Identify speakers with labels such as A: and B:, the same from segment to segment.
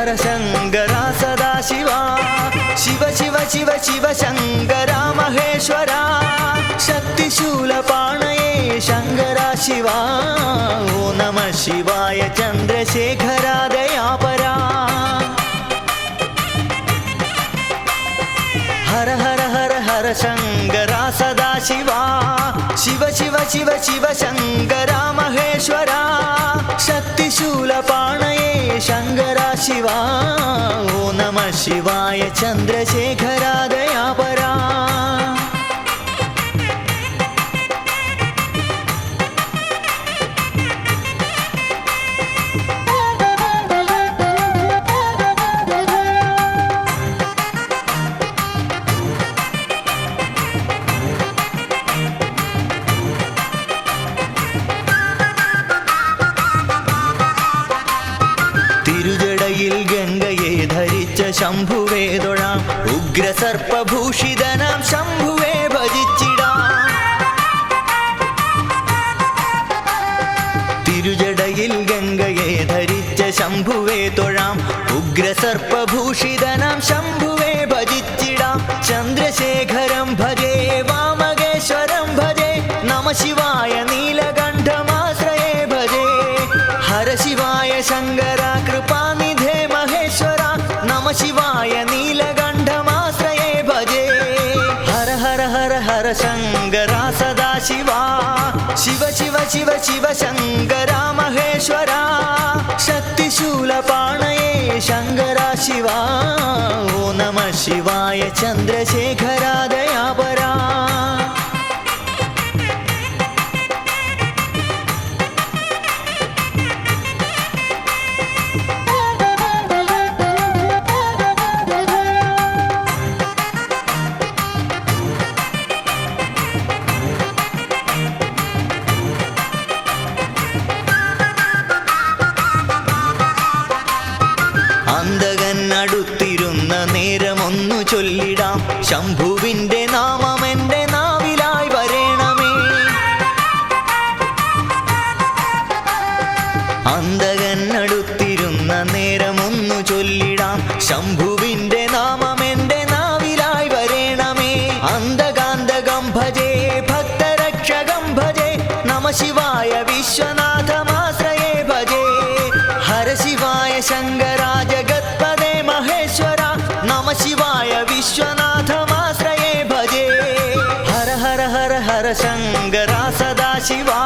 A: हर शङ्करा सदाशिवा शिव शिव शिव शिव शङ्करा महेश्वरा शक्तिशूलपाणये शङ्करा शिवा ॐ नमः शिवाय चन्द्रशेखरा दयापरा हर हर हर हर शङ्करा सदाशिवा शिव शिव शिव शिव शङ्करा महेश्वरा शक्तिशूलपाणये शङ्करा शिवा ॐ नमः शिवाय चन्द्रशेखरा दयापरा गंगये धरिच शंभुवे തൊഴാം ഉഗ്രസർപ്പഭൂഷിതനാം ശംഭുവേ ഭജിച്ചിടാം തിരുജടയിൽ ഗംഗയെ ധരിച്ച ശംഭുവേ തൊഴാം ഉഗ്രസർപ്പഭൂഷിതനാം ശംഭുവേ ഭജിച്ചിടാം ചന്ദ്രശേഖരം ഭജേ വാമകേശ്വരം ഭജേ നമ ശിവായ നീലകണ്ഠമാശ്രയേ ഭജേ ഹര ശിവായ ശങ്കര കൃപാനിധേ महेश्वरा नम शिवाय नीलकण्ठमाश्रये भजे हर हर हर हर शङ्करा सदाशिवा शिव शिव शिव शिव शङ्करा महेश्वरा शक्तिशूलपाणये शङ्करा शिवा ॐ नमः शिवाय चन्द्रशेखरा दयापरा അടുത്തിരുന്ന നേരമൊന്നു ചൊല്ലിടാം ശംഭുവിന്റെ നാമം എൻ്റെ നാവിലായി വരേണമേ അന്തകൻ അടുത്തിരുന്ന നേരമൊന്നു ചൊല്ലിടാം ശംഭുവിന്റെ നാമം എൻ്റെ നാവിലായി വരേണമേ അന്തകാന്തകം ഭജേ ഭക്തരക്ഷകം ഭജേ നമ ശിവായ വിശ്വനാഥമാശ്രയേ ഭജേ ഹര ശിവായ ശങ്കരാ ജഗത്പദേ महेश्वरा नम शिवाय विश्वनाथमाश्रये भजे हर हर हर हर शङ्करा सदाशिवा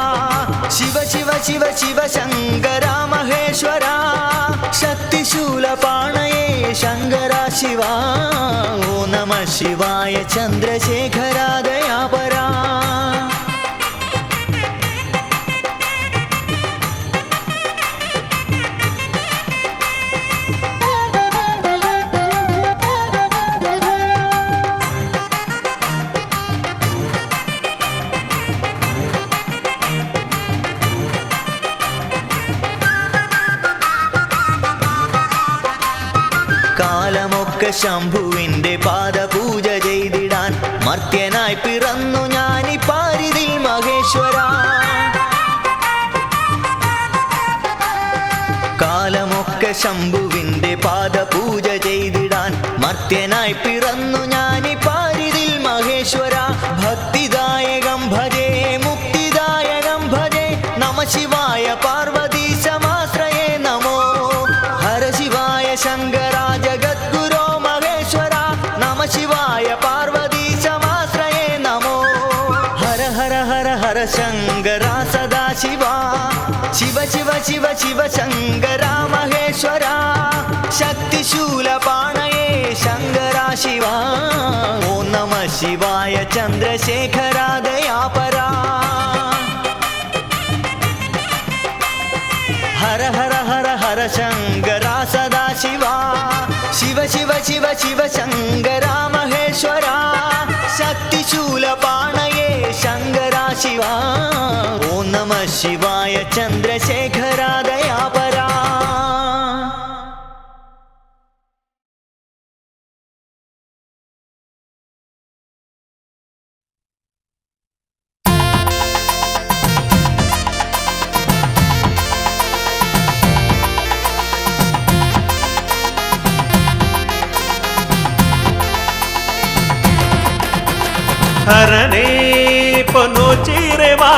A: शिव शिव शिव शिव शङ्करा महेश्वरा शक्तिशूलपाणये शङ्करा शिवा ॐ नमः शिवाय चन्द्रशेखरा दयापरा കാലമൊക്കെ ശംഭുവിന്റെ പാദപൂജ ചെയ്തിടാൻ മർത്യനായി പിറന്നു ഞാനി പാരിതിൽ മഹേശ്വരാ കാലമൊക്കെ ശംഭുവിന്റെ പാദപൂജ ചെയ്തിടാൻ മർത്യനായി പിറന്നു ഞാനി പാരിതിൽ മഹേശ്വരാ ഭക്തിദായകം ഭജേ മുക്തിദായകം ഭജേ നമ ശിവായ പാർവതീശമാശ്രയേ നമോ ഹര ശിവായ ശങ്കരാ ജഗദ്ഗുരോ മഹേശ്വരാ നമ ശിവായ പാർവതീശമാശ്രയേ നമോ ഹര ഹര ഹര ഹര ശങ്കരാ സദാശിവാ ശിവ ശിവ ശിവ ശിവ ശങ്കരാ മഹേശ്വരാ ശക്തിശൂലപാണയേ ശങ്കരാ ശിവാ ഓം നമഃ ശിവായ ചന്ദ്രശേഖരാ ദയാപരാ हर हर हर हर शङ्करा सदाशिवा शिव शिव शिव शिव शङ्करा महेश्वरा शक्तिशूलपाणये शङ्करा शिवा ॐ नमः शिवाय चन्द्रशेखरा दयापरा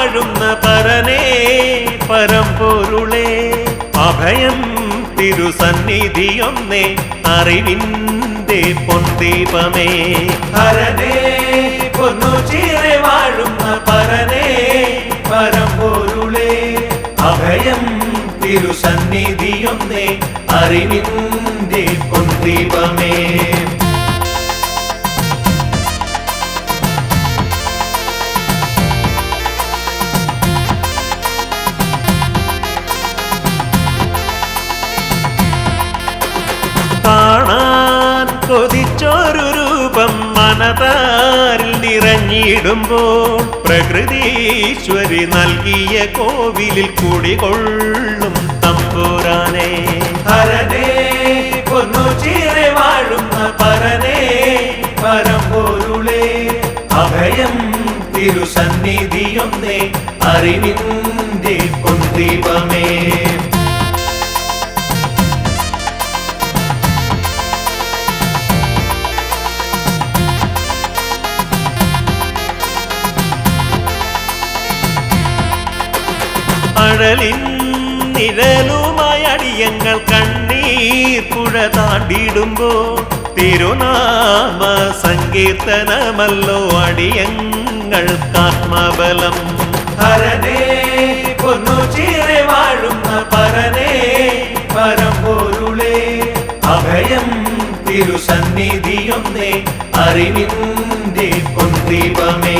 B: വാഴുന്ന പരനേ പരമ്പൊരുളേ അഭയം തിരുസന്നിധിയൊന്നേ അറിവിൻ്റെ പൊൻദീപമേ ഹരനേ പൊന്നു ചീറെ വാഴുന്ന പരനേ പരമ്പൊരുളേ അഭയം തിരുസന്നിധിയൊന്നേ അറിവിൻ്റെ പൊൻദീപമേ കാണാൻ കൊതിച്ചൊരു രൂപം മനതാരിൽ നിറഞ്ഞിടുമ്പോൾ പ്രകൃതീശ്വരി നൽകിയ കോവിലിൽ കുടികൊള്ളും തമ്പുരാനേ ഹരനേ പൊന്നു ചീറെ വാഴുന്ന പരനേ പരമ്പൊരുളേ അഭയം തിരുസന്നിധിയൊന്നേ അറിവിൻ്റെ പൊൻദീപമേ അഴലിൻ നിഴലുമായി അടിയങ്ങൾ കണ്ണീർ പുഴ താണ്ടിടുമ്പോൾ തിരുനാമ സങ്കീർത്തനമല്ലോ അടിയങ്ങൾക്കാത്മബലം ഹരനേ പൊന്നു ചീറെ വാഴുന്ന പരനേ പരമ്പൊരുളേ അഭയം തിരുസന്നിധിയൊന്നേ അറിവിൻ്റെ പൊൻദീപമേ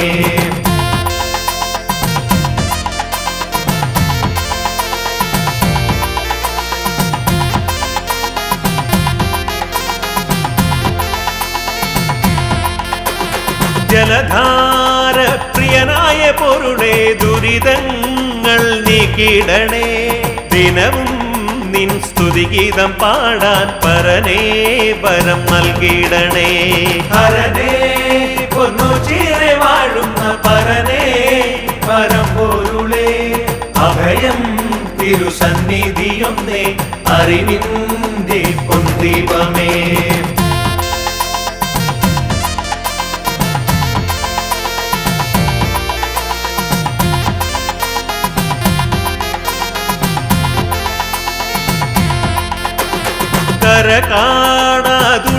B: ജലധാര പ്രിയനായ പൊരുളേ ദുരിതങ്ങൾ നീക്കിടണേ ദിനവും നിൻ സ്തുതിഗീതം പാടാൻ പരനേ വരം നൽകിടണേ ഹരനേ പൊന്നു ചീറെ വാഴുന്ന പരനേ പരമ്പൊരുളേ അഭയം തിരുസന്നിധിയൊന്നേ അറിവിൻ്റെ പൊൻദീപമേ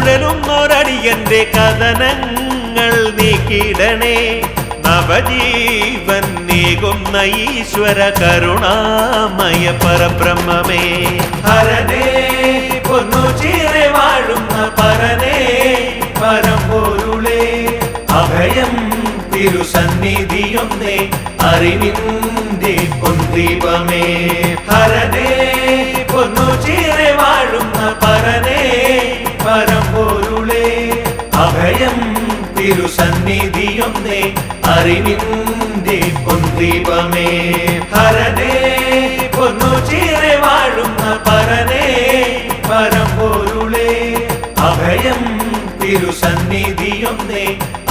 B: കരകാണാതുഴലുന്നൊരടിയന്റെ കഥനങ്ങൾ നീക്കിടണേ നവജീവൻ നീകുന്ന ഈശ്വര കരുണാമയ പരബ്രഹ്മമേ ഹരനേ പൊന്നു ചീറെ വാഴുന്ന പരനേ പരമ്പൊരുളേ അഭയം തിരുസന്നിധിയൊന്നേ അറിവിൻ്റെ പൊൻദീപമേ ഹരനേ പൊന്നു ചീറെ വാഴുന്ന പരനേ പരമ്പൊരുളേ അഭയം തിരുസന്നിധിയൊന്നേ അറിവിൻ്റെ പൊൻദീപമേ ഹരനേ പൊന്നു ചീറെ വാഴുന്ന പരനേ പരമ്പൊരുളേ അഭയം തിരുസന്നിധിയൊന്നേ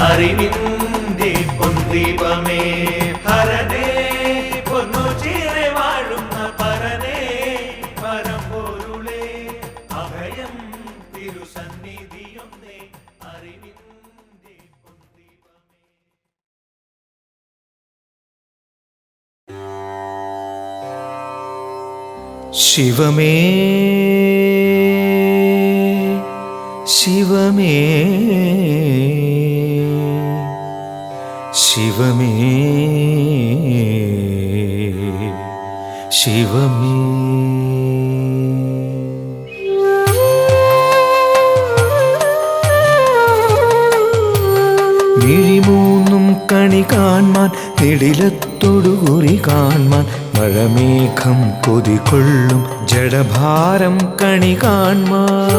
B: അറിവിൻ്റെ പൊൻദീപമേ ഹരനേ പൊന്നു ചീറെ വാഴുന്ന പരനേ പരമ്പൊരുളേ അഭയം തിരുസന്നിധിയൊന്നേ അറിവിൻ്റെ പൊൻദീപമേ
A: ശിവമേ ശിവമേ ശിവമേ ശിവമേ മിഴിമൂന്നും കണി കാൺമാൻ നെടിലത്തൊടുകുറി കാൺമാൻ മഴമേഘം കൊതികൊള്ളും ജഡഭാരം കണി കാൺമാൻ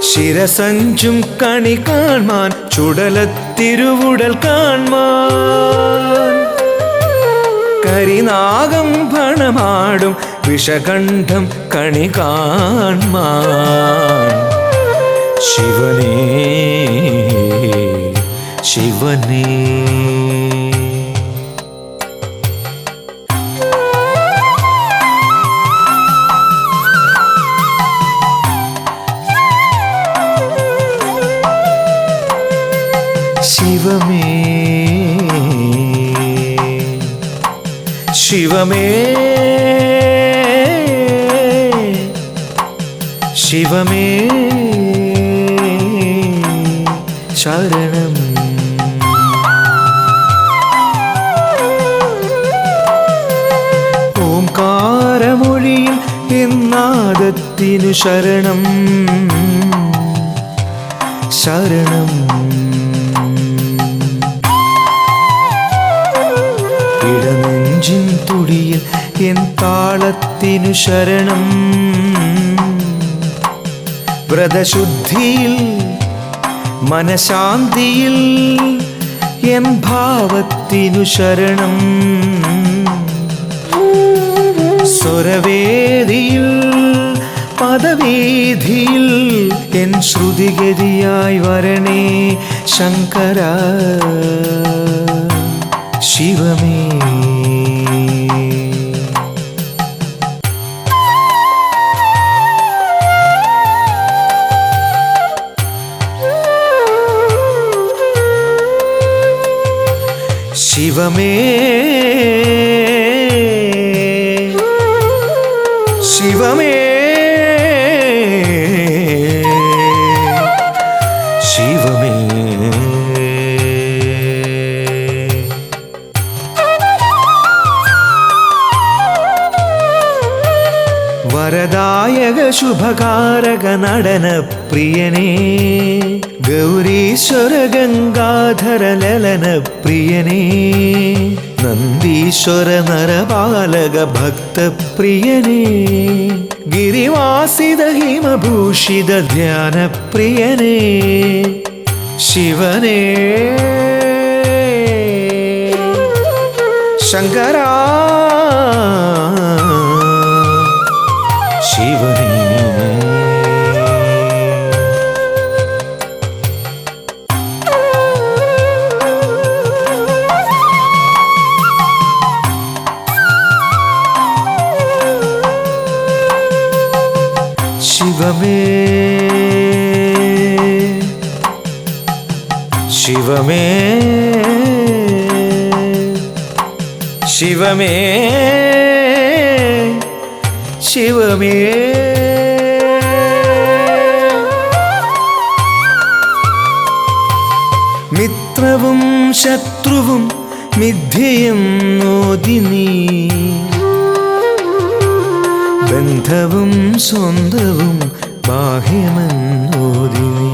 A: ശിരസഞ്ചും കണി കാൺമാൻ ചുടലത്തിരുവുടൽ കാൺമാൻ കരിനാഗം ഭണമാടും വിഷകണ്ഠം കണി കാൺമാൻ ശിവനേ ശിവനേ ശിവമേ ശിവമേ ശിവമേ ശരണം. ഓംകാരമൊഴിയിൽ എന്നാദത്തിനു ശരണം ശരണം. ഇടനെഞ്ചിൻ തുടിയിൽ എൻ താളത്തിനു ശരണം. വ്രതശുദ്ധിയിൽ മനശാന്തിയിൽ എൻ ഭാവത്തിനു ശരണം. സ്വരവേദിയിൽ പദവേദിയിൽ എൻ ശ്രുതിഗതിയായി വരണേ ശങ്കര ശിവമേ. ശിവമേ ശിവമേ ശിവമേ. വരദായക ശുഭകാരക നടന പ്രിയനേ ഗൗരീശ്വര ഗംഗാധര ലലന പ്രിയനേ നന്ദീശ്വര നരപാലക ഭക്തപ്രിയനേ ഗിരിവാസിത ഹിമഭൂഷിത ധ്യാന പ്രിയനേ ശിവനേ ശങ്കരാ ശിവനേ. ശിവമേ ശിവമേ ശിവമേ ശിവമേ. മിത്രവും ശത്രുവും മിഥ്യയെന്നോതി നീ ബന്ധവും സ്വന്തവും ബാഹ്യമെന്നോതി നീ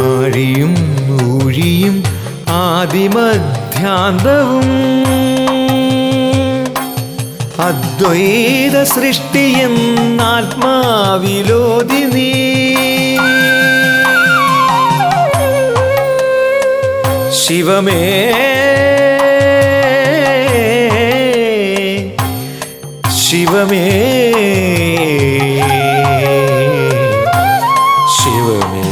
A: ആഴിയും ഊഴിയും ആദിമധ്യാന്തവും അദ്വൈത സൃഷ്ടിയെന്നാത്മാവിലോതി നീ ശിവമേ ശിവമേ ശിവമേ.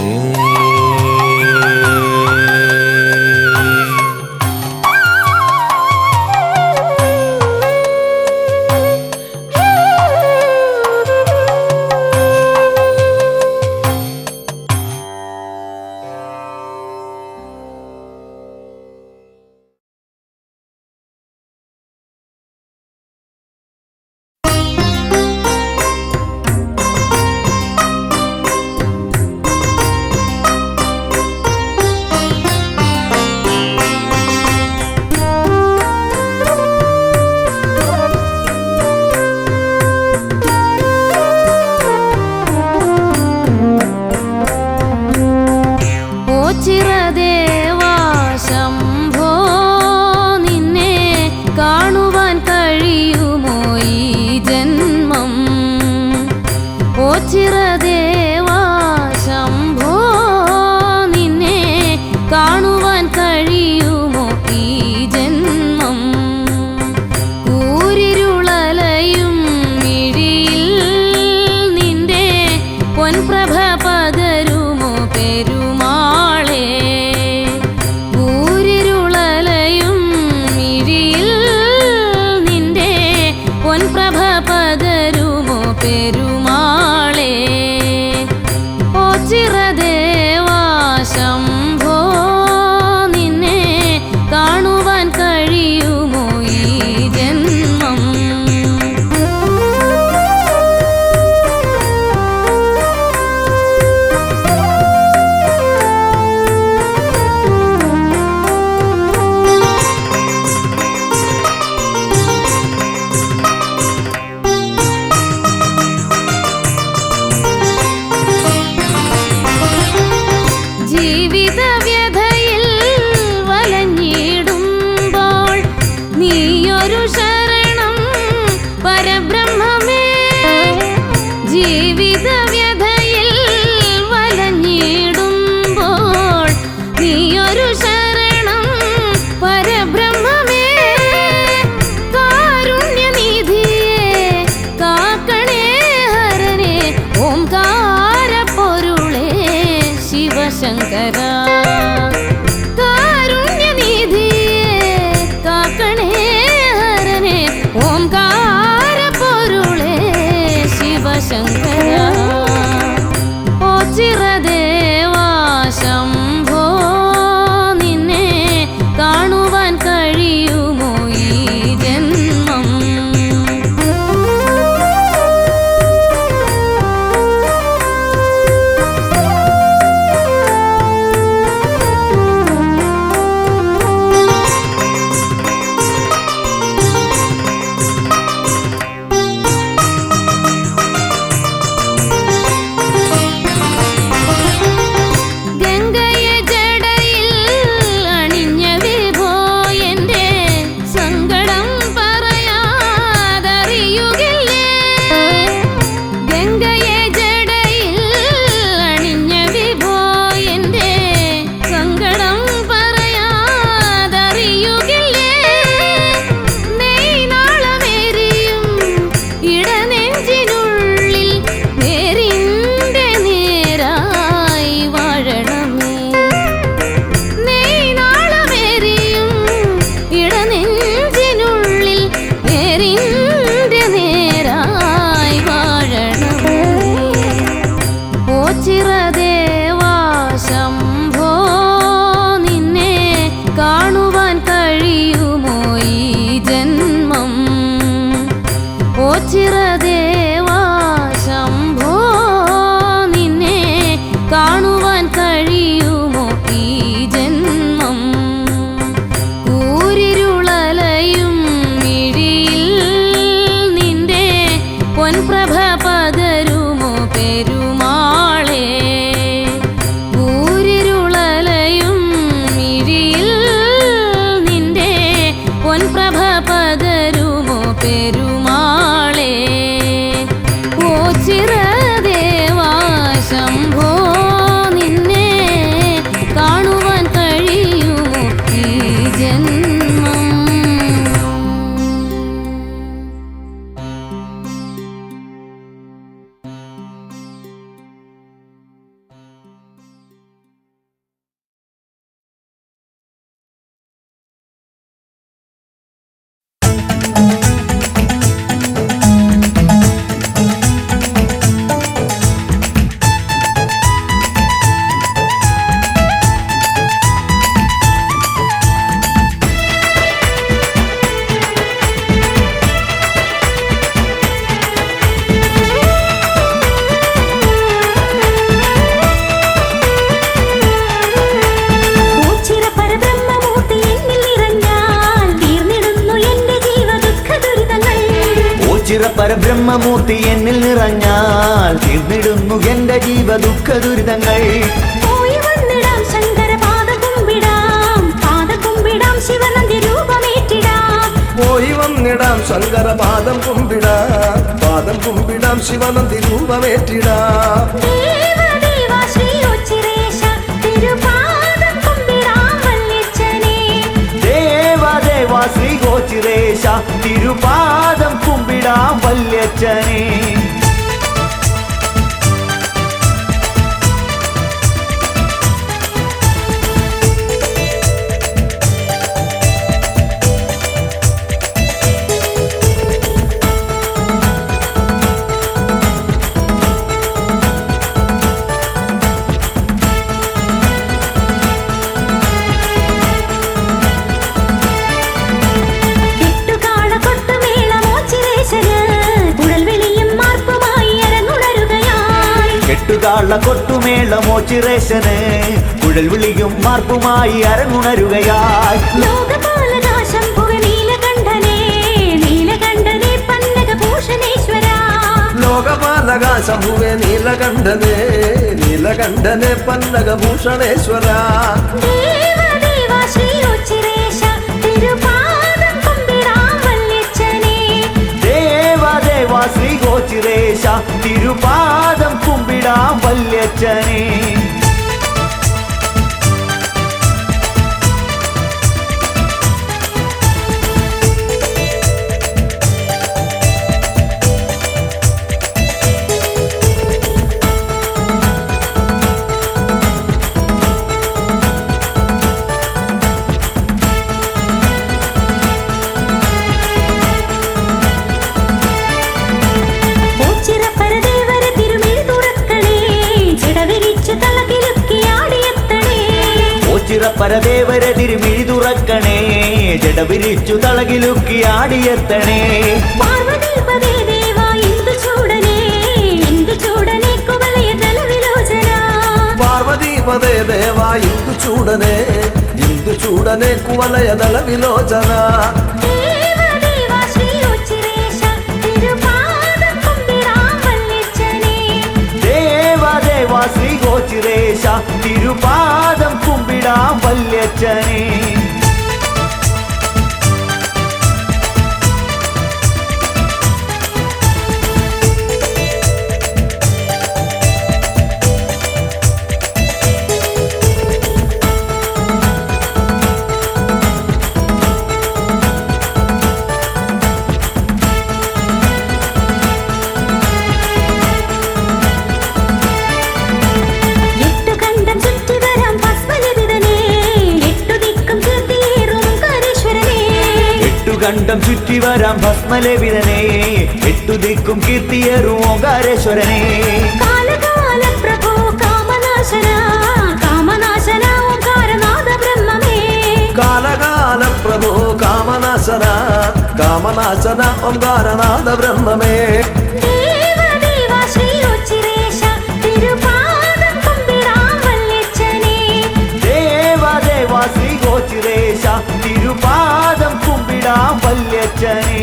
C: കാരുണ്യനിധിയെ കാക്കണേ ഹരനെ ഓംകാര പൊരുളേ ശിവശങ്കര ഓ ചിരദേവാ ശംഭോ നിന്നെ കാണുവാൻ കഴിയുമോ ഈ ജന്മം ഗംഗയെ ജടയിൽ അണിഞ്ഞ വിഭോ എന്റെ സങ്കടം പറയാതറിയുകില്ലേ ഗംഗയെ ജടയിൽ അണിഞ്ഞ വിഭോ എന്റെ സങ്കടം പറയാതറിയുകില്ലേ നെയ്നാളമേരിയും ഇടനെഞ്ചിനുള്ളിൽ നേരിന്റെ നേരായി വാഴണമേ നെയ്നാളമേരിയും ഇടനെഞ്ചിനുള്ളിൽ നേരിന്റെ നേരായി വാഴണമേ ഓ ചിരദേവാ ശംഭോ നിന്നെ കാണുവാൻ കഴിയുമോ ഈ ജന്മം ഓ ചിരദേവാ ശംഭോ നിന്നെ കാണുവാൻ കഴിയുമോ ഈ ജന്മം കൂരിരുളലയും മിഴിയിൽ നിന്റെ പൊൻപ്രഭ പകരുമോ പെരുമാളേ കൂരിരുളലയും മിഴിയിൽ നിന്റെ പൊൻപ്രഭ പകരുമോ പെരുമാളേ ഓ ചിരദേവാ ശംഭോ നിന്നെ കാണുവാൻ കഴിയുമോ ഈ ജന്മം
A: പരബ്രഹ്മമൂർത്തി എന്നിൽ നിറഞ്ഞാൽ തീർന്നിടുന്നു എന്റെ ജീവ ദുഃഖ ദുരിതങ്ങൾ
C: പോയി വന്നിടാം ശങ്കരപാദം കുമ്പിടാം പാദം കുമ്പിടാം ശിവനന്ദി രൂപമേറ്റിടാം
D: പോയി വന്നിടാം ശങ്കരപാദം കുമ്പിടാം പാദം കുമ്പിടാം ശിവനന്ദി രൂപമേറ്റിടാം
C: ദേവദേവാ ശ്രീ ഉച്ചിരേശ തിരുപാദം കുമ്പിടാം വല്യച്ഛനേ
A: ദേവദേവാ ശ്രീ ഗോചിരേശ തിരുപാദം കുമ്പിടാം വല്യച്ഛനേ കൊട്ടുമേളമോ ചിറേശന് കുഴൽ വിളിയും മാർപ്പുമായി അരങ്ങുണരുകയായി
C: ലോകപാലകാശംഭുവ നീലകണ്ഠനേ നീലകണ്ഠനേ പന്നകഭൂഷണേശ്വര
D: ലോകപാലകാശംഭുവേ നീലകണ്ഠനേ നീലകണ്ഠനേ പന്നകഭൂഷണേശ്വര
C: ദേവദേവാ ശ്രീ ഉച്ചിരേശ തിരുപാദം കുമ്പിടാം വല്യച്ഛനേ
A: ദേവദേവാ ശ്രീ ഗോചിരേശ തിരുപാദം കുമ്പിടാം വല്യച്ഛനേ ചിറപ്പരദേവരെ തിരുമിഴി തുറക്കണേ ജടവിരിച്ചു തളകിലുക്കി ആടിയെത്തണേ
C: പാർവതീപദേ ദേവാ ഇന്ദു ചൂടനേ കുവലയ തലവിലോചന
D: പാർവതീപദേ ദേവാ ഇന്ദു ചൂടനെ കുവലയ ദള വിലോചന
C: ദേവദേവാ ശ്രീ ഉച്ചിരേശ തിരുപാദം കുമ്പിടാം വല്യച്ഛനേ
A: ദേവദേവാ ശ്രീ ഗോചിരേശ തിരുപാദം കുമ്പിടാം വല്യച്ഛനേ കണ്ടം ചുറ്റി വരാം ഭസ്മലവിതനേ എട്ടു ദിക്കും കീർത്തിയേറും ഓങ്കാരേശ്വരനേ
C: കാലകാല പ്രഭോ കാമനാശന ഓംകാരനാഥ ബ്രഹ്മമേ
D: കാലകാല പ്രഭോ കാമനാശന ഓംകാരനാഥ ബ്രഹ്മമേ
C: ദേവദേവാ ശ്രീ ഉച്ചിരേശ തിരുപാദം കുമ്പിടാം വല്യച്ഛനേ
A: ദേവദേവാ ശ്രീ ഗോചിരേശ തിരുപാദം കുമ്പിടാം വല്യച്ഛനേ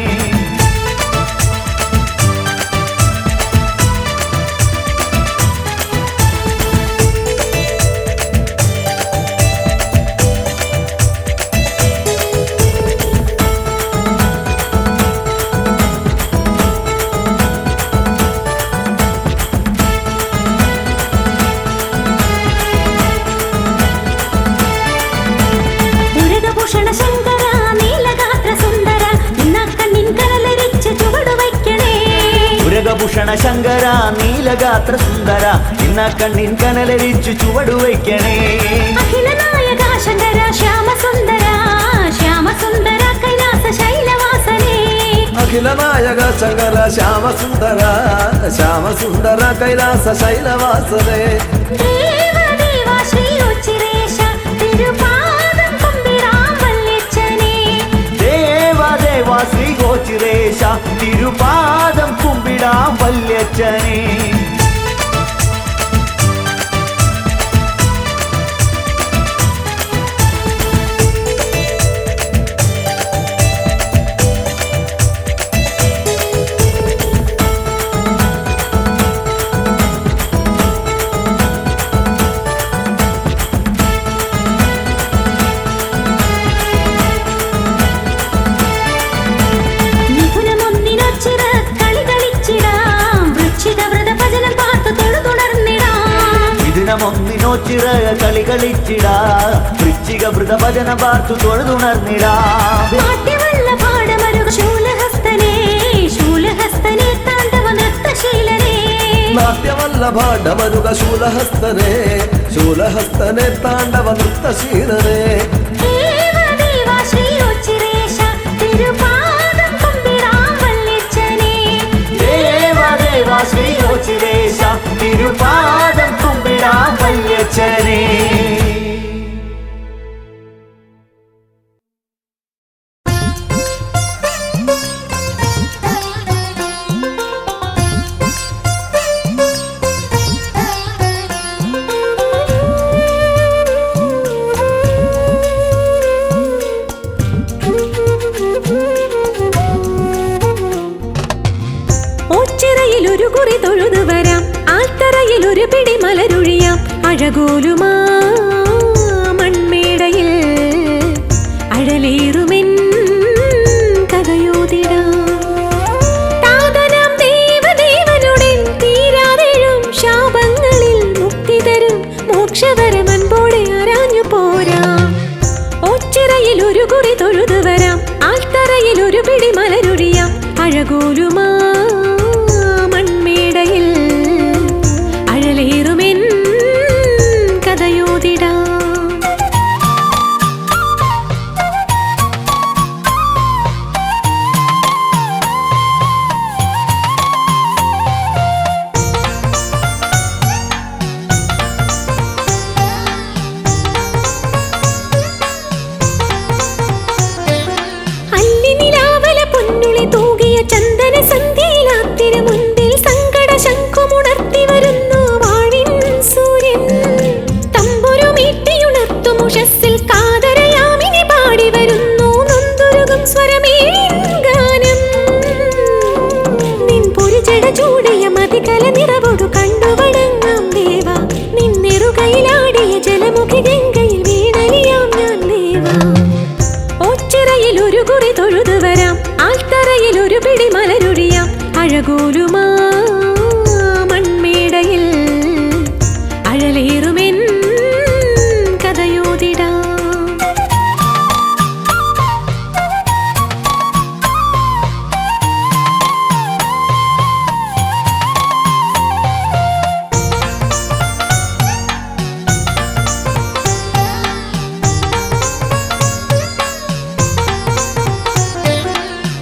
C: ദുരിതഭൂഷണ ശങ്കര നീലഗാത്ര സുന്ദര നിന്നക്കണ്ണിൻ കനലരിച്ച് ചുവടു വയ്ക്കണേ
A: ഉരകഭൂഷണ ശങ്കര നീലഗാത്ര സുന്ദര ഇന്ന കണ്ണിൻ കനലരിച്ചു ചുവടു വയ്ക്കണേ
C: അഖില നായക ശങ്കര ശ്യാമസുന്ദര കൈലാസ ശൈലവാസനേ
D: അഖില നായക ശങ്കര ശ്യാമസുന്ദര കൈലാസ ശൈലവാസനേ
C: ദേവദേവാ ശ്രീ ഉച്ചിരേശ തിരുപാദം കുമ്പിടാം വല്യച്ഛനേ
A: ദേവദേവാ ശ്രീ ഗോചിരേശ തിരുപാദം കുമ്പിടാം വല്യച്ഛനേ
C: മിഥുനമൊന്നിനൊച്ചിറ കളി കളിച്ചിടാം വൃശ്ചികവ്രത ഭജനം പാർത്തു തൊഴുതുണർന്നിടാം
A: ഇതിനമൊന്നിനോച്ചിറ കളി കളിച്ചിടാ വൃശ്ചിക വൃത ഭജന പാർത്തു തൊഴുതുണർന്നിടാ
C: നാട്യവല്ലഭാടമരുക ശൂലഹസ്തനേ താണ്ഡവ നൃത്തശീലനേ
D: നാട്ಯವಲ್ಲಭಾಡಮರುಗ ಶೂಲಹಸ್ತನೆ ತಾಂಡವ ನೃತ್ತಶೀಲನೆ
C: ദേവദേവാ ശ്രീ ഉച്ചിരേശ തിരുപാദം കുമ്പിടാം വല്യച്ഛനേ
A: ദേവദേവാ ശ്രീ ഗോചിരേശ തിരുപാദം കുമ്പിടാം വല്യച്ഛനേ
C: ഓച്ചിറയിലൊരു കുറി തൊഴുതു വരാം ആൽത്തറയിലൊരു പിടി മലരൊഴിയാം അഴകോലുമാ മൺമേടയിൽ അഴലേറുമെൻ കഥയോതിടാം താതനാം ദേവദേവനുടെ തീരാതെഴും ശാപങ്ങളിൽ മുക്തി തരും മോക്ഷവരമൻപോടെ ആരാഞ്ഞു പോരാം ഓച്ചിറയിലൊരു കുറി തൊഴുതു വരാം ആൽത്തറയിലൊരു പിടി മലരൊഴിയാം അഴകോലുമാ മൺമേടയിൽ അഴലേറുമെൻ കഥയോതിടാം ഉഷസ്സിൽ കാതരയാമിനി പാടി വരുന്നു നൊന്തുരുകും സ്വരമേഴിൻ ഗാനം. നിൻ പൊരിജട ചൂടിയ മതികല നിറവൊടു കണ്ടുവടങ്ങാം ദേവ. നിന്നെറുകയിലാടിയ ജലമുഖി ഗംഗയിൽ വീണലിയാം ഞാൻ ദേവ. ഓച്ചിറയിൽ ഒരു കുറി തൊഴുതു വരാം, ആൽത്തറയിൽ ഒരു പിടി മലരൊഴിയാം. അഴകോലുമാ മൺമേടയിൽ അഴലേറുമെൻ കഥയോതിടാം.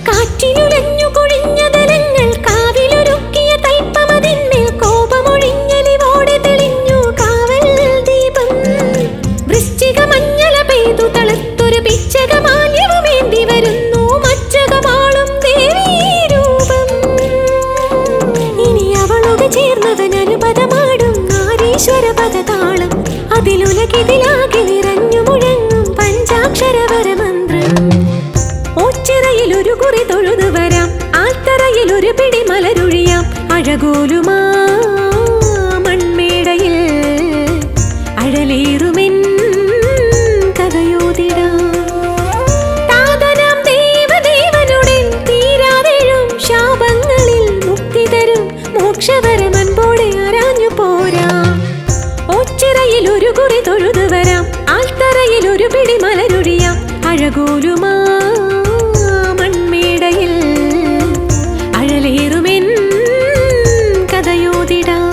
C: കാറ്റിലുലഞ്ഞു കൊഴിഞ്ഞ ദലങ്ങൾ കാവിലൊരുക്കിയ തൈപ്പമതിന്മേൽ കോപമൊഴിഞ്ഞലിവോടെ തെളിഞ്ഞു കാവൽ ദീപം. വൃശ്ചിക മഞ്ഞള പെയ്തു തളുത്തൊരു പിച്ചകമാല്യവുമേന്തി വരുന്നു മച്ചകമാളും ദേവീരൂപം. ഇനി അവളോട് ചേർന്നവൻ അനുപദമാടും നാരീശ്വര പദതാളം. അതിലുലകിതിലാകെ നിറഞ്ഞു മുഴങ്ങും പഞ്ചാക്ഷരവരമന്ത്രം. ഓച്ചിറയിൽ ഒരു കുറി തൊഴുതു വരാം, ആൽത്തറയിൽ ഒരു പിടി മലരൊഴിയാം. അഴകോലുമാ മൺമേടയിൽ അഴലേറുമെൻ കഥയോതിടാം. താതനാം ദേവദേവനുടൻ തീരാതെഴും ശാപങ്ങളിൽ മുക്തി തരും മോക്ഷവരമൻപോടെ ആരാഞ്ഞു പോരാ. ഓച്ചിറയിൽ ഒരു കുറി തൊഴുതു വരാം, ആൽത്തറയിൽ ഒരു പിടി മലരൊഴിയാം. അഴകോലുമാ മൺമേടയിൽ അഴലേറുമെൻ കഥയോതിടാം.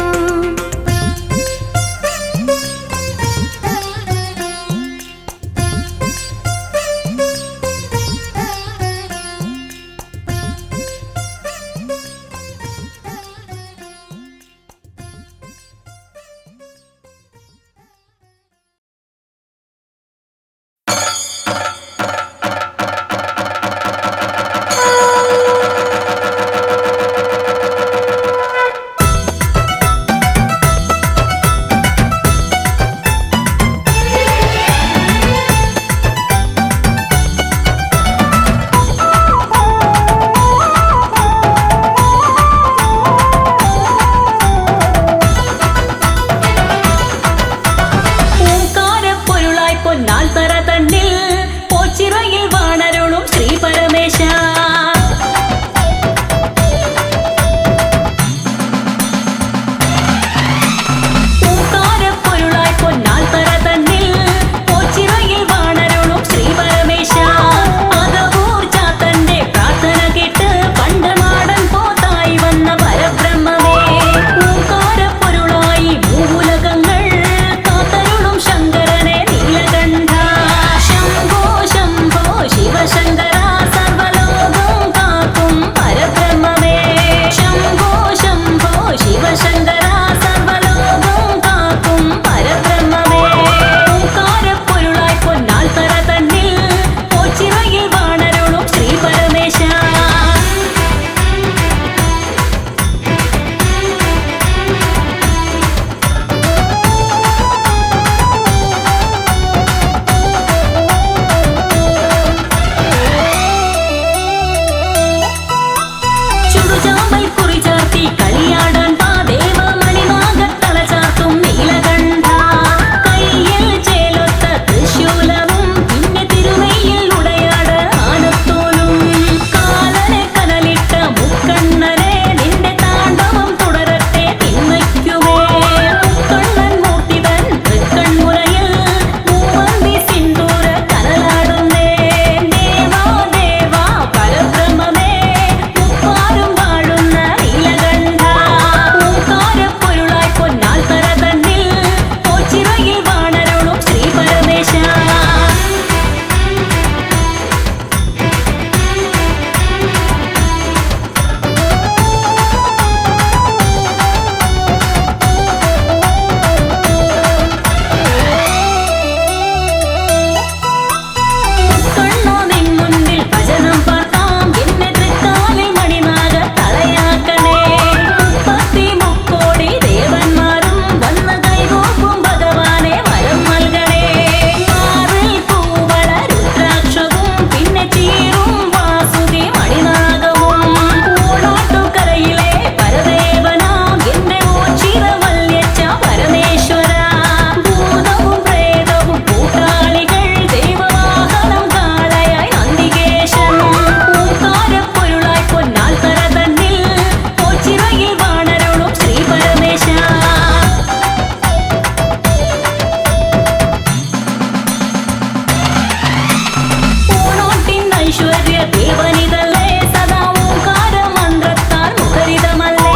E: ഐശ്വര്യ ദേവനിതല്ലേ സദാ ഓംകാര മന്ത്രത്താൽ മുഖരിതമല്ലേ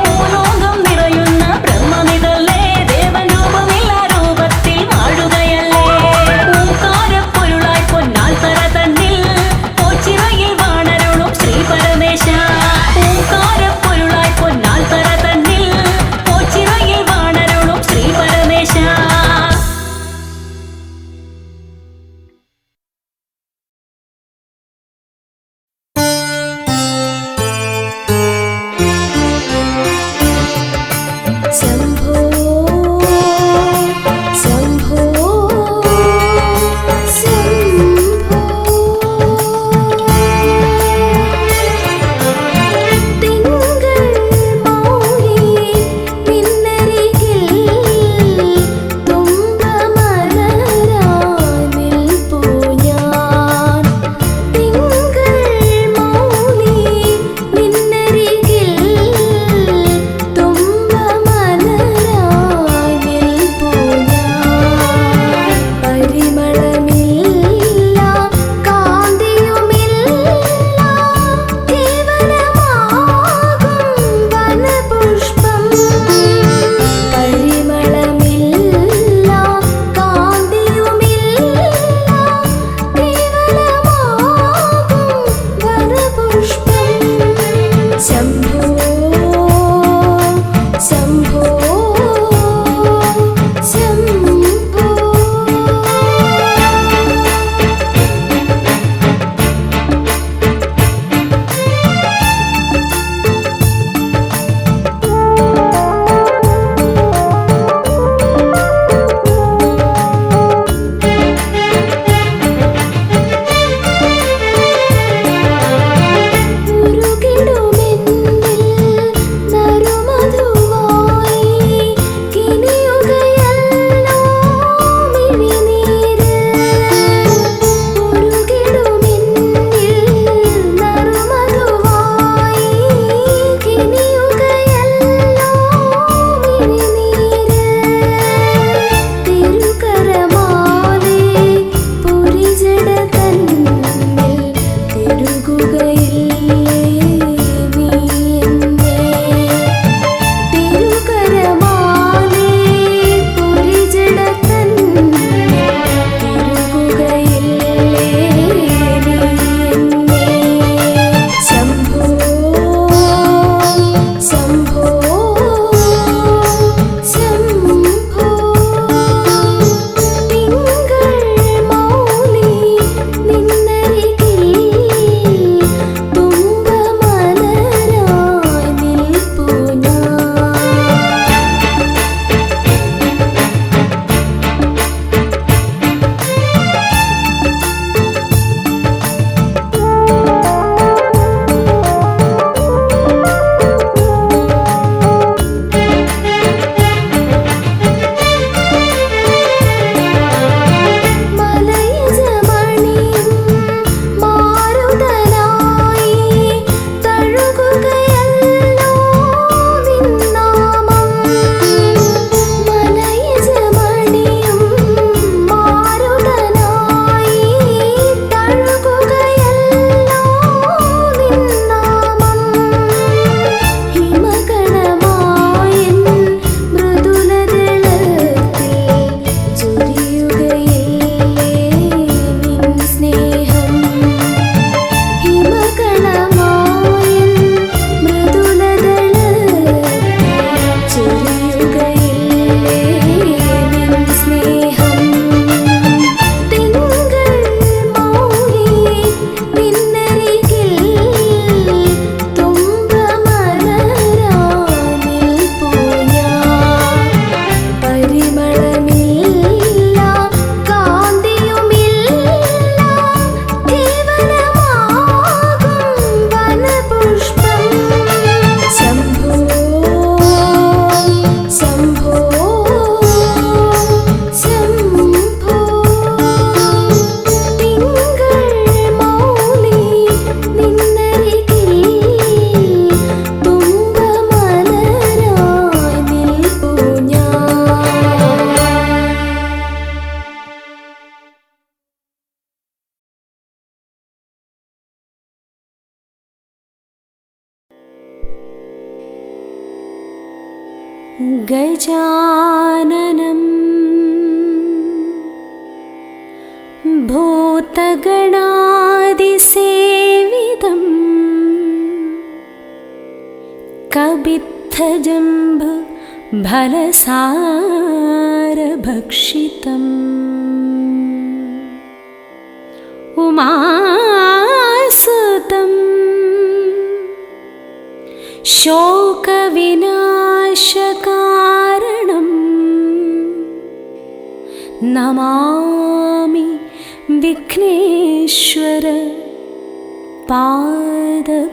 E: ഭൂലോകം നിറയുന്ന ബ്രഹ്മമിതല്ലേ ദേവൻ രൂപമില്ല രൂപത്തിൽ വാഴുകയല്ലേ ഓംകാര പൊരുളായി പൊന്നാൽ തര തന്നിൽ പോച്ചിറയിൽ വാണരുളും ശ്രീ പരമേശ ഓംകാര പൊരുളായി പൊന്നാൽ തര തന്നിൽ പോച്ചിറയിൽ വാണരുളും ശ്രീ പരമേശ
C: ഗജാനനം ഭൂതഗണാദിസേവിതം കബിത്തജംബു ഫലസാരഭക്ഷിതം ഉമാസുതം ശോകവിനാശകാരണം നമാമി വിഘ്നേശ്വര പാദപങ്കജം.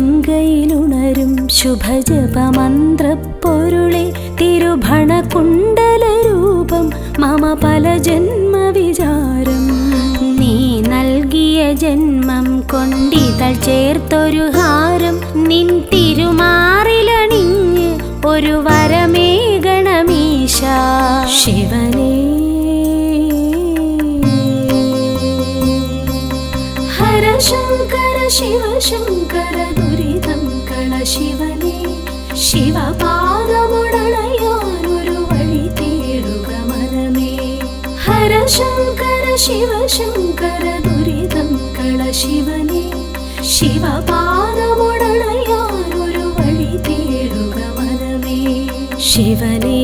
C: ശിവഗംഗയിലുണരും ശുഭജപമന്ത്രപ്പൊരുളെ തിരുഭണകുണ്ടലരൂപം മമ പല ജന്മവിചാരം. നീ നൽകിയ ജന്മം കൊണ്ടിതൾ ചേർത്തൊരു ഹാരം നിൻ തിരുമാറിലണിഞ്ഞ് ഒരു വരമേകണമീശ ശിവനേ. ഹര ശങ്കര ശിവ ശങ്കര ദുരിതം കള ശിവനേ. ശിവപാദമുടണയാനൊരു വഴി തേടുക മനമേ. ഹര ശങ്കര ശിവ ശങ്കര ദുരിതം കള ശിവനേ. ശിവപാദമുടണയാനൊരു വഴി തേടുക മനമേ ശിവനേ.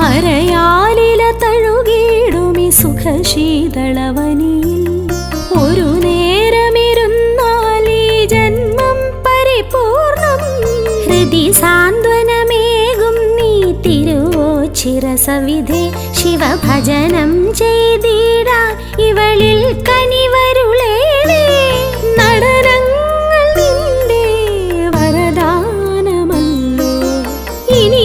C: അരയാലില തഴുകിടുമി സുഖശീതളവനിയിൽ ഒരു നേരമിരുന്നാൽ ഈ ജന്മം പരിപൂർണം. ഹൃദി സാന്ത്വനമേകും നീ തിരുവോച്ചിരസവിധേ. ശിവഭജനം ചെയ്തിടാൻ ഇവളിൽ കനിവരുളേണേ. നടനങ്ങൾ നിന്റെ വരദാനമല്ലോ. ഇനി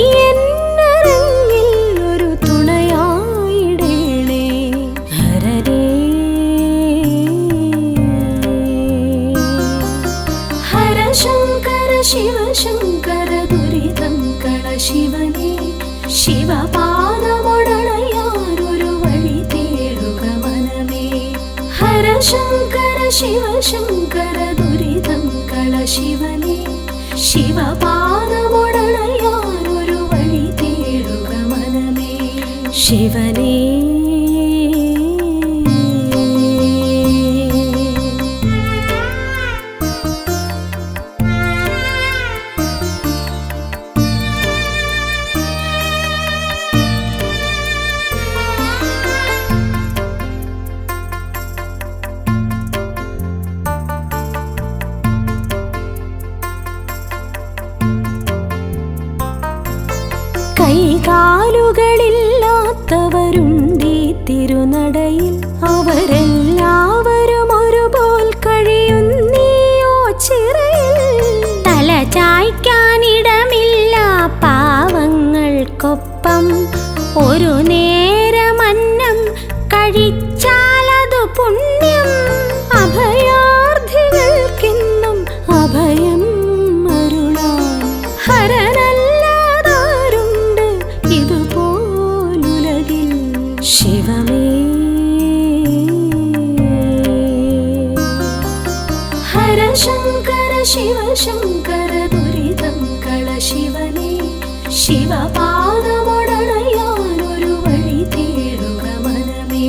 C: ശിവ ശങ്കര ദുരിതം കള ശിവനേ. ശിവപാദമുടണയാനൊരു വഴി തേടുക മനമേ. ഹര ശങ്കര ശിവ ശങ്കര ദുരിതം കള ശിവനേ. ശിവപാദമുടണയാനൊരു വഴി തേടുക മനമേ ശിവനേ. കൈകാലുകളില്ലാത്തവരുണ്ടീ തിരുനടയിൽ. അവരെല്ലാവരും ഒരുപോൽ കഴിയുന്നീയോ ചിറയിൽ. തല ചായ്ക്കാനിടമില്ല പാവങ്ങൾക്കൊപ്പം. ഒരു നേരമന്നം കഴിച്ചാലതു പുണ്യം. അഭയാർത്ഥികൾക്കെന്നും അഭയം അരുളാൻ ഹരനല്ലാതാരുണ്ട് ഇതുപോലുലകിൽ ശിവമേ. ഹര ശങ്കര ശിവ ശങ്കര ദുരിതം കള ശിവനേ. ശിവപാദമുടണയാനൊരു വഴി തേടുക മനമേ.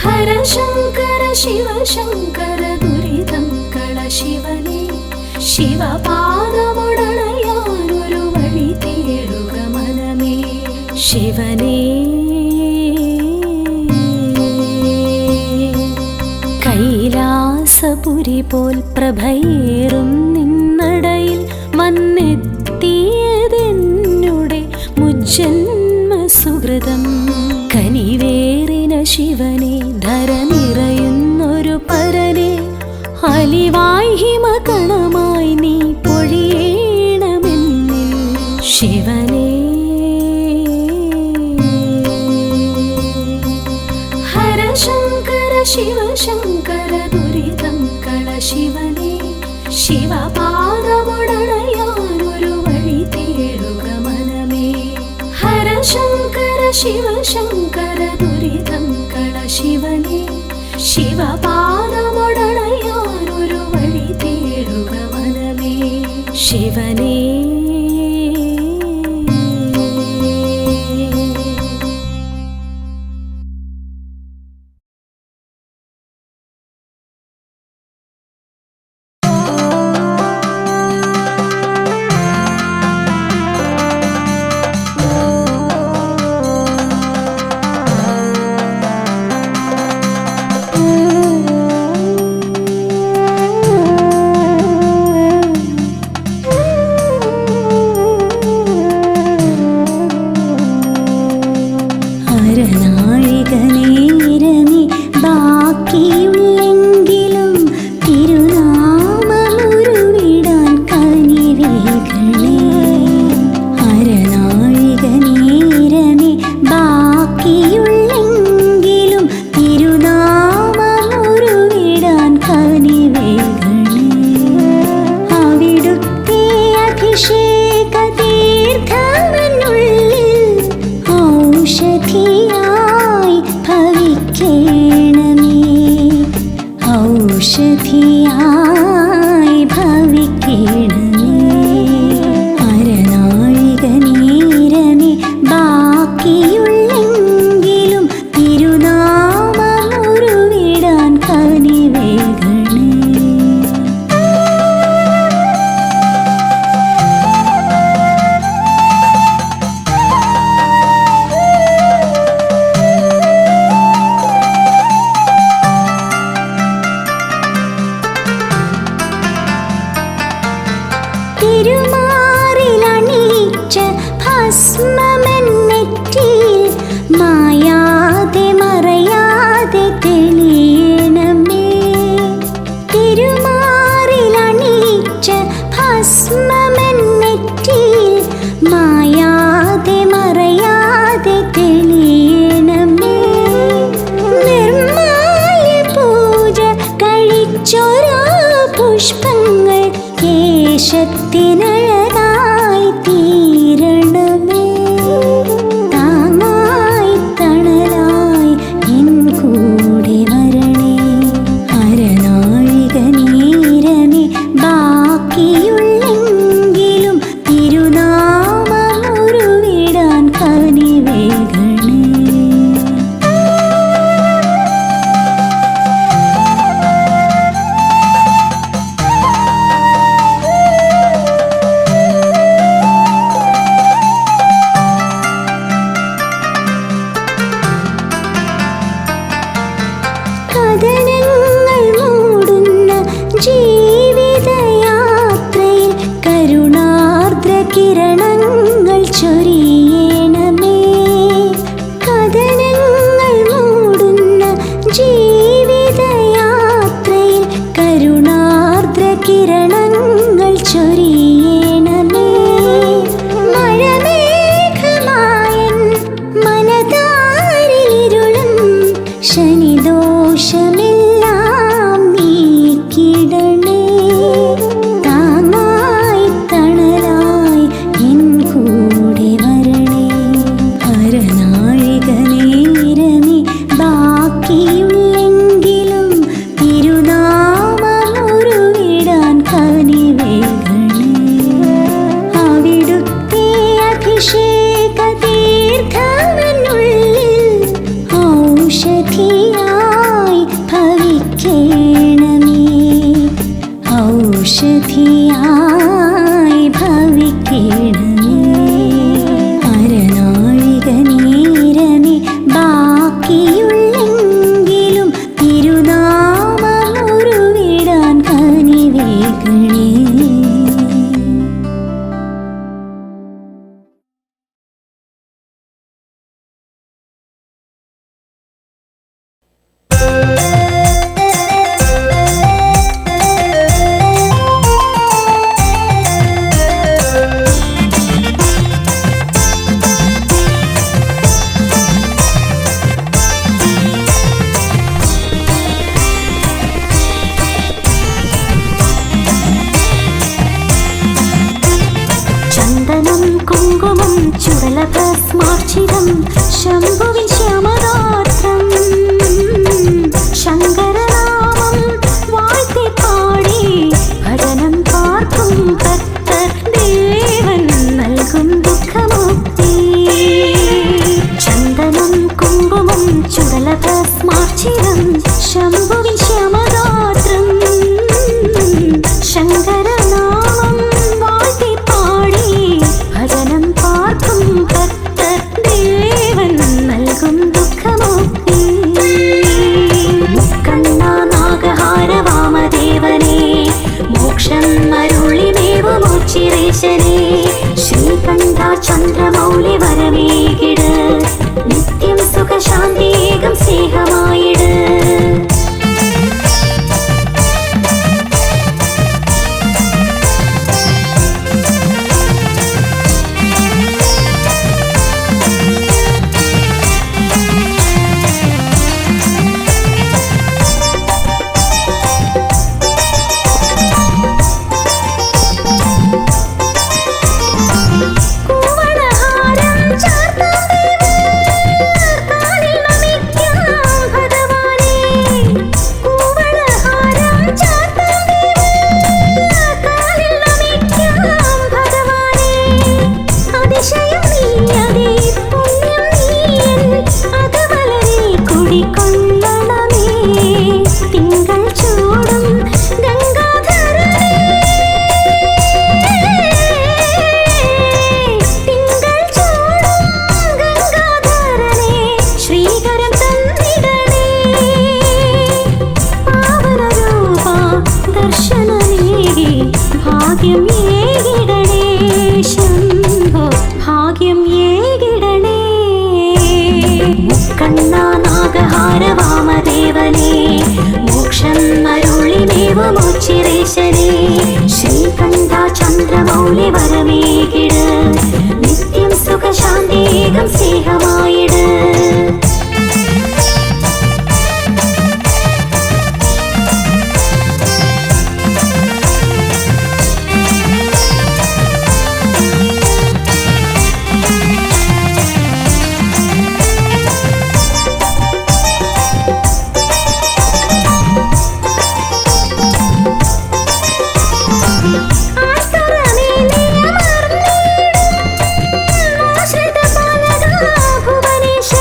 C: ഹര ശങ്കര ശിവ ശങ്കര ദുരിതം കള ശിവനേ. ശിവപാദമുടണയാനൊരു വഴി തേടുക മനമേ ശിവനേ. കൈലാസപുരി പോൽ പ്രഭയേറും നിന്നടയിൽ വന്നെത്തിയതെന്നുടെ മുജ്ജന്മ സുഖ സുഹൃതം. കനിവേറിന ശിവനെ ധര നിറയുന്നൊരു പരനെ അലിവായി ഹിമകണമായി നീ പൊഴിയണമെന്നിൽ ശിവനെ. ഹരശങ്കര ശിവശങ്കര ദുരിതം കള ശിവനെ. ശിവപാദമുടണയാനൊരു വഴി തേടുക മനമേ. ഹരശങ്കര ശിവശങ്കര ദുരിതം കള ശിവനെ. ശിവപാദമുടണയാനൊരു വഴി തേടുക മനമേ ശിവനേ. അരനാഴികനേരമേ ബാക്കിയുള്ളെങ്കിലും തിരുനാമമുരുവിടാൻ കനിവേകണേ. അരനാഴികനേരമേ ബാക്കിയുള്ളെങ്കിലും തിരുനാമമുരുവിടാൻ കനിവേകണേ. അവിടുത്തെ അഭിഷേക തീർത്ഥമെന്നുള്ളിൽ ഔഷധിയായി ഭവിക്കണമേ. ഔഷധിയായി ഭവിക്കണമേ. അരനാഴികനേരമേ ബാക്കിയുള്ളെങ്കിലും തിരുനാമമുരുവിടാൻ കനിവേകണേ. തിരുമാറിലണിയിച്ച ഭസ്മമെന്നെറ്റിയിൽ മായാതെ മറയാതെ തെളിയണമേ. തിരുമാറിലണിയിച്ച ഭസ്മമെന്നെറ്റിയിൽ മായാതെ മറയാതെ തെളിയണമേ. നിർമ്മാല്യ പൂജ കഴിച്ചൊരാ പുഷ്പങ്ങൾ കേശത്തിനഴകായി തീരണമേ. താങ്ങായി തണലായി എൻ കൂടെ വരണേ. അരനാഴികനേരമേ ബാക്കിയുള്ളെങ്കിലും തിരുനാമമുരുവിടാൻ കനിവേകണേ. കഥനങ്ങൾ മൂടുന്ന ജീവിതയാത്രയിൽ കരുണാർദ്ര കിരണങ്ങൾ ചൊരിയണമേ. കഥനങ്ങൾ മൂടുന്ന ജീവിതയാത്രയിൽ കരുണാർദ്ര കിരണങ്ങൾ ചൊരിയണമേ. മഴമേഘമായൻ മനതാരിലിരുളും ശനിദോഷമെല്ലാം നീക്കിടണേ. താങ്ങായി തണലായി ചുടലഭസ്മാർച്ചിതം ശംഭുവിൻ ശ്യാമഗാത്രം ശങ്കരനാമം വാഴ്ത്തി പാടി ഭജനം പാർക്കും ഭക്തർ ദേവൻ നൽകും ദുഃഖമുക്തി ചന്ദനം കുങ്കുമം ചുടലഭസ്മാർച്ചിതം ശംഭുവിൻ ശ്യാമഗാത്രം ശങ്കരനാമം വാഴ്ത്തി പാടി ഭജനം പാർക്കും ഭക്തർ ദേവൻ നൽകും ദുഃഖമുക്തി മുക്കണ്ണ നാഗഹാര വാമദേവനേ മോക്ഷം അരുളിമേവുമോച്ചിരേശനേ ശ്രീകണ്ഠ ചന്ദ്രമൗലി വരമേകിട് നിത്യം സുഖശാന്തേകം സ്നേഹമായിട് ശ്രീകണ്ഠ ചന്ദ്രമൗലി വരമേകിട് നിത്യം സുഖശാന്തേകം സ്നേഹമായിട് ഭുവനേശ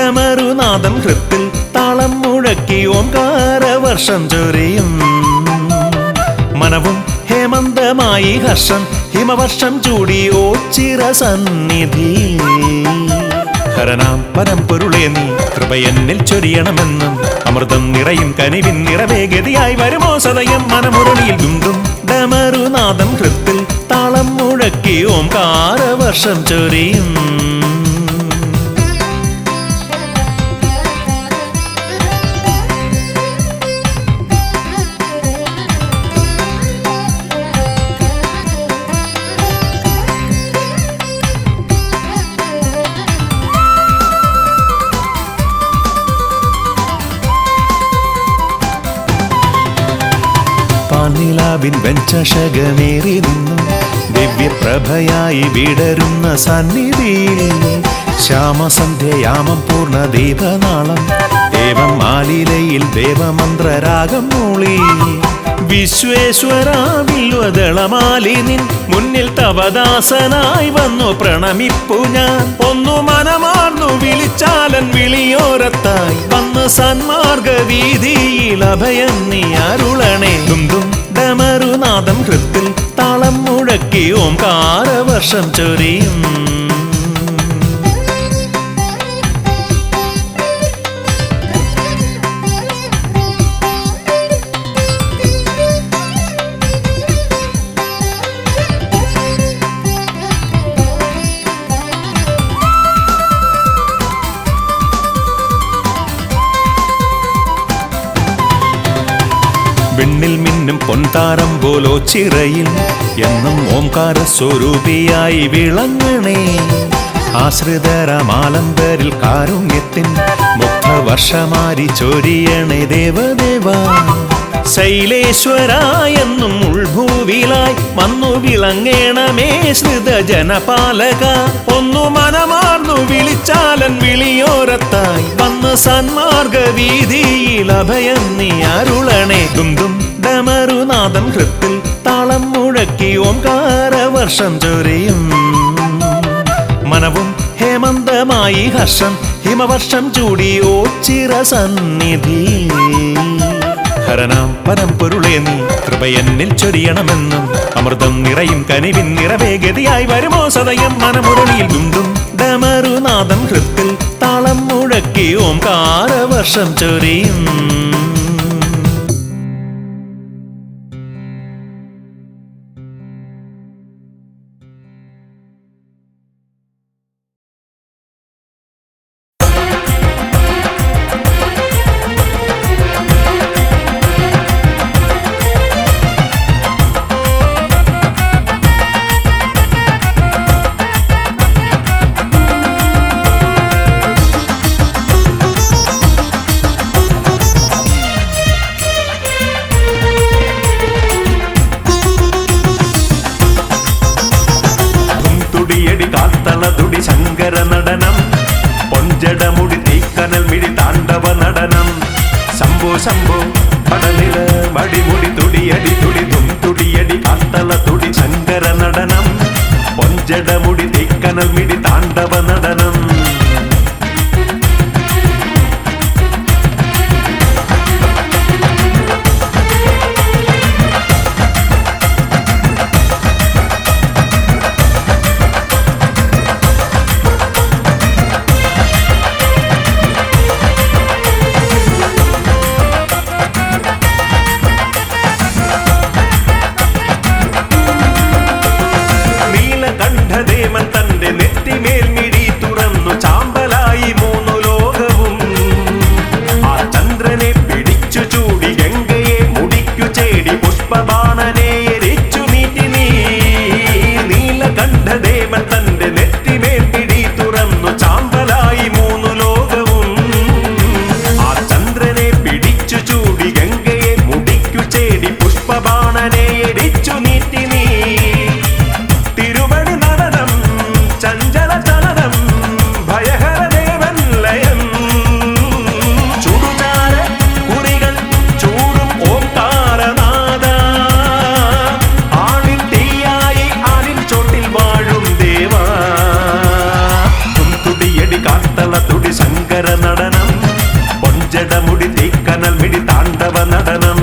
A: ഡമരുനാദം ഹൃത്തിൽ താളം മുഴക്കി ഓംകാരവർഷം ചൊരിയും മനവും ഹേമന്തമായി ഹർഷം ഹിമവർഷം ചൂടി ഓച്ചിറ സന്നിധി ഹരനാം പരമ്പൊരുളേ നീ കൃപയെന്നിൽ ചൊരിയണമെന്നും അമൃതം നിറയും കനിവിൻ നിറവേഗതിയായി വരുമോ സദയം മനമുരളിയിൽ ദുംദും ഡമരുനാദം ഹൃത്തിൽ താളം മുഴക്കി ഓംകാരവർഷം ചൊരിയും പാനിലാവിൻ വെഞ്ചഷകമേറി നിന്നു ദിവ്യപ്രഭയായി വിടരുന്ന സന്നിധിയിൽ ശ്യാമസന്ധ്യയാമം പൂർണ്ണ ദീപനാളം ദേവം ആലിലയിൽ ദേവമന്ത്രരാഗം മൂളി വിശ്വേശ്വരാവില്വദളമാലി നിൻ മുന്നിൽ തവദാസനായി വന്നു പ്രണമിപ്പു ഞാൻ ഒന്നു മനമാർന്നു വിളിച്ചാലൻ വിളിയോരത്തായി വന്ന് സന്മാർഗ വീതിയിൽ അഭയം നീ അരുളണേ ദുംദും ഡമരുനാദം ഹൃത്തിൽ താളം മുഴക്കി ഓംകാരവർഷം ചൊരിയും വെണ്ണിൽ മിന്നും പൊൻതാരം പോലോ ചിറയിൽ എന്നും ഓംകാര സ്വരൂപിയായി വിളങ്ങണേ ആശ്രിതരമാലംബരിൽ കാരുണ്യത്തിൻ മുക്തവർഷമാരി ചൊരിയണേ ദേവദേവ ശൈലേശ്വര എന്നും ഉൾഭൂവിലായി വന്നു വിളങ്ങേണമേ ശ്രിത ജനപാലക ഒന്നു മനമാർന്നു വിളിച്ചാലൻ വിളിയോരത്തായി വന്ന് സന്മാർഗ വീതിയിൽ അഭയം നീ അരുളണേ ദുംദും ഡമരുനാദം ഹൃത്തിൽ താളം മുഴക്കി ഓംകാരവർഷം ചൊരിയും മനവും ഹേമന്തമായി ഹർഷം ഹിമവർഷം ചൂടി ഓച്ചിറ സന്നിധി ഹരനാം പരമ്പൊരുളേ നീ കൃപയെന്നിൽ ചൊരിയണമെന്നും അമൃതം നിറയും കനിവിൻ നിറവേഗതിയായി വരുമോ സദയം മനമുരളിയിൽ ദുംദും ഡമരുനാദം ഹൃത്തിൽ താളം മുഴക്കി ഓംകാരവർഷം ചൊരിയും
B: കാത്തളതുടി ശങ്കര നടനം പൊഞ്ചടമുടി തീക്കനൽ മിഴി താണ്ഡവ നടനം ശംഭോ ശംഭോ പടനില മടിമുടി തുടിയടി തുടിതും തുടിയടി കാത്തളതുടി ശങ്കര നടനം പൊഞ്ചടമുടി തീക്കനൽ മിഴി താണ്ഡവ നടനം നീലകണ്ഠദേവൻ തന്റെ നെറ്റിമേൽ മിഴി തുറന്നു നടനം.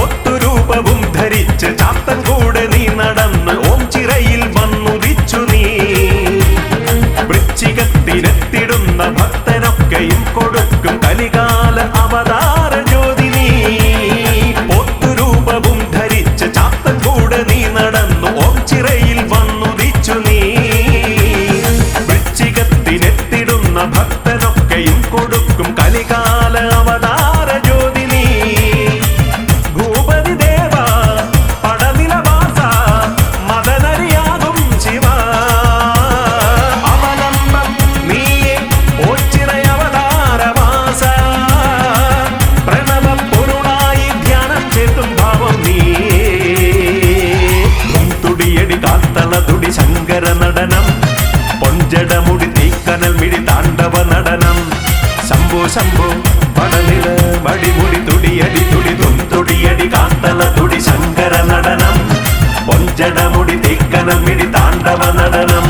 B: ഒത്തുരൂപവും ധരിച്ച് ചാത്തൻ കൂടെ നീ നടന്ന് ഓം ചിറയിൽ വന്നുദിച്ചു നീ. വൃശ്ചികത്തിനെത്തിടുന്ന ഭക്തനൊക്കെയും കൊടുക്കും കലികാല അവതാര ജ്യോതി നീ. ഒത്തുരൂപവും ധരിച്ച് ചാത്തൻ കൂടെ നീ നടന്നു ഓം ചിറയിൽ വന്നുദിച്ചു നീ. വൃശ്ചികത്തിനെത്തിടുന്ന ഭക്തനൊക്കെയും കൊടുക്കും കലികാല അവതാര ജ്യോതി നീ. ഭൂപതി ദേവ പടനിലവാസ മദനരിയാകും ശിവ. അവലംബം നീയെ ഓച്ചിറയവതാരവാസ. പ്രണവ പൊരുളായി ധ്യാനം ചേർത്തും ഭാവം നീ. തുടിയടി കാത്തളതുടി ശങ്കര നടനം. പൊഞ്ചടമുടി തീക്കനൽ മിഴി താണ്ഡവ നടനം. ശംഭോ ശംഭോ പടനില മടിമുടി തുടിയടി തുടി തുടിയടി കാത്തല തുടി ശങ്കര നടനം. പൊഞ്ചടമുടി തീക്കനൽ മിഴി താണ്ഡവ നടനം.